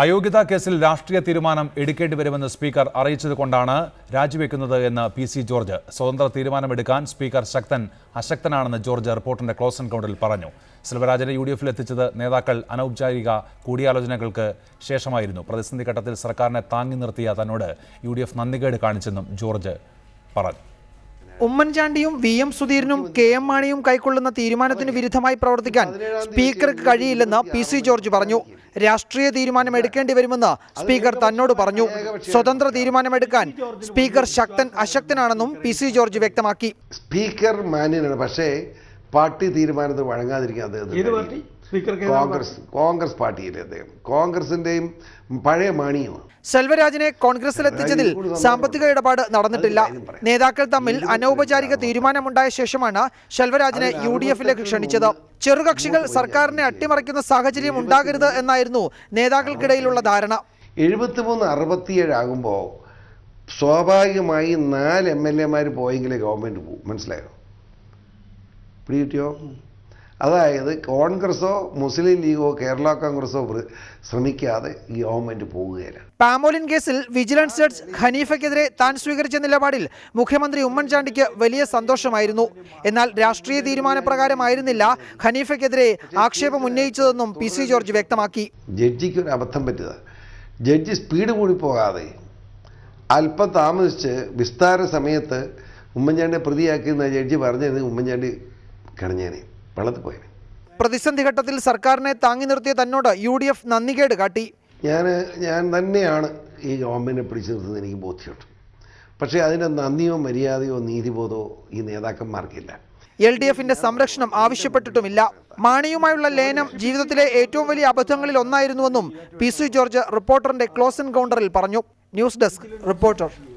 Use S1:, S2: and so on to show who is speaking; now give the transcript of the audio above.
S1: അയോഗ്യതാ കേസിൽ രാഷ്ട്രീയ തീരുമാനം എടുക്കേണ്ടി വരുമെന്ന് സ്പീക്കർ അറിയിച്ചതുകൊണ്ടാണ് രാജിവെക്കുന്നത് എന്ന് പി.സി. ജോർജ്. സ്വതന്ത്ര തീരുമാനമെടുക്കാൻ സ്പീക്കർ അശക്തനാണെന്ന് ജോർജ് റിപ്പോർട്ടിന്റെ ക്ലോസ് എൻകൗണ്ടറിൽ പറഞ്ഞു. സെൽവരാജിനെ യു.ഡി.എഫിൽ എത്തിച്ചത് നേതാക്കൾ അനൗപചാരിക കൂടിയാലോചനകൾക്ക് ശേഷമായിരുന്നു. പ്രതിസന്ധി ഘട്ടത്തിൽ സർക്കാരിനെ താങ്ങി നിർത്തിയ തന്നോട് യു.ഡി.എഫ് നന്ദികേട് കാണിച്ചെന്നും ജോർജ് പറഞ്ഞു.
S2: ഉമ്മൻചാണ്ടിയും വി.എം. സുധീരനും കെ.എം. മാണിയും കൈക്കൊള്ളുന്ന തീരുമാനത്തിന് വിരുദ്ധമായി പ്രവർത്തിക്കാൻ സ്പീക്കർക്ക് കഴിയില്ലെന്ന് പി.സി. ജോർജ് പറഞ്ഞു. രാഷ്ട്രീയ തീരുമാനം എടുക്കേണ്ടി വരുമെന്ന് സ്പീക്കർ തന്നോട് പറഞ്ഞു. സ്വതന്ത്ര തീരുമാനമെടുക്കാൻ സ്പീക്കർ അശക്തനാണെന്നും പി.സി. ജോർജ് വ്യക്തമാക്കി.
S3: സ്പീക്കർ മാന്യനാണ്, പക്ഷേ പാർട്ടി തീരുമാനത്തിന് വഴങ്ങാതിരിക്കാൻ അദ്ദേഹത്തിന് കോൺഗ്രസ് പാർട്ടിയിലെ അദ്ദേഹം കോൺഗ്രസിന്റെയും പഴയ മാണിയുമാണ്.
S2: സെൽവരാജിനെ കോൺഗ്രസിലെത്തിച്ചതിൽ സാമ്പത്തിക ഇടപാട് നടന്നിട്ടില്ല. നേതാക്കൾ തമ്മിൽ അനൗപചാരിക തീരുമാനമുണ്ടായ ശേഷമാണ് സെൽവരാജിനെ യു.ഡി.എഫിലേക്ക് ക്ഷണിച്ചത്. ചെറുകക്ഷികൾ സർക്കാരിനെ അട്ടിമറിക്കുന്ന സാഹചര്യം ഉണ്ടാകരുത് എന്നായിരുന്നു നേതാക്കൾക്കിടയിലുള്ള ധാരണ.
S3: 73-67 ആകുമ്പോൾ സ്വാഭാവികമായി 4 MLA പോയെങ്കിലേ ഗവൺമെന്റ് പോകും. മനസ്സിലായോ? പിടികിട്ടിയോ? അതായത് കോൺഗ്രസോ മുസ്ലിം ലീഗോ കേരള കോൺഗ്രസോ ശ്രമിക്കാതെ ഈ ഗവൺമെന്റ് പോവുകയില്ല.
S2: പാമോലിൻ കേസിൽ വിജിലൻസ് ജഡ്ജ് ഹനീഫയ്ക്കെതിരെ താൻ സ്വീകരിച്ച നിലപാടിൽ മുഖ്യമന്ത്രി ഉമ്മൻചാണ്ടിക്ക് വലിയ സന്തോഷമായിരുന്നു. എന്നാൽ രാഷ്ട്രീയ തീരുമാനപ്രകാരമായിരുന്നില്ല ഹനീഫയ്ക്കെതിരെ ആക്ഷേപം ഉന്നയിച്ചതെന്നും പി.സി. ജോർജ് വ്യക്തമാക്കി.
S3: ജഡ്ജിക്ക് ഒരു അബദ്ധം പറ്റിയത്, ജഡ്ജി സ്പീഡ് കൂടി പോകാതെ അല്പം താമസിച്ച് വിസ്താര സമയത്ത് ഉമ്മൻചാണ്ടിയെ പ്രതിയാക്കിയെന്ന് ജഡ്ജി പറഞ്ഞത് ഉമ്മൻചാണ്ടി കടഞ്ഞേനെ, വെള്ളത്തിൽ പോയേനെ.
S2: പ്രതിസന്ധി ഘട്ടത്തിൽ സർക്കാരിനെ താങ്ങി നിർത്തിയ തന്നോട് യു.ഡി.എഫ് നന്ദികേട് കാട്ടി.
S3: ഞാൻ തന്നെയാണ് ഈ ഗവൺമെന്റിനെ പിടിച്ചു നിർത്തുന്നത്, എനിക്ക് ബോധ്യമുണ്ട്. പക്ഷേ അതിൻ്റെ നന്ദിയോ മര്യാദയോ നീതിബോധമോ ഈ നേതാക്കന്മാർക്കില്ല.
S2: LDF-ന്റെ സംരക്ഷണം ആവശ്യപ്പെട്ടിട്ടുമില്ല. മാണിയുമായുള്ള ലയനം ജീവിതത്തിലെ ഏറ്റവും വലിയ അബദ്ധങ്ങളിൽ ഒന്നായിരുന്നുവെന്നും പി.സി. ജോർജ് റിപ്പോർട്ടറിന്റെ ക്ലോസ് എൻകൗണ്ടറിൽ പറഞ്ഞു. News desk, reporter.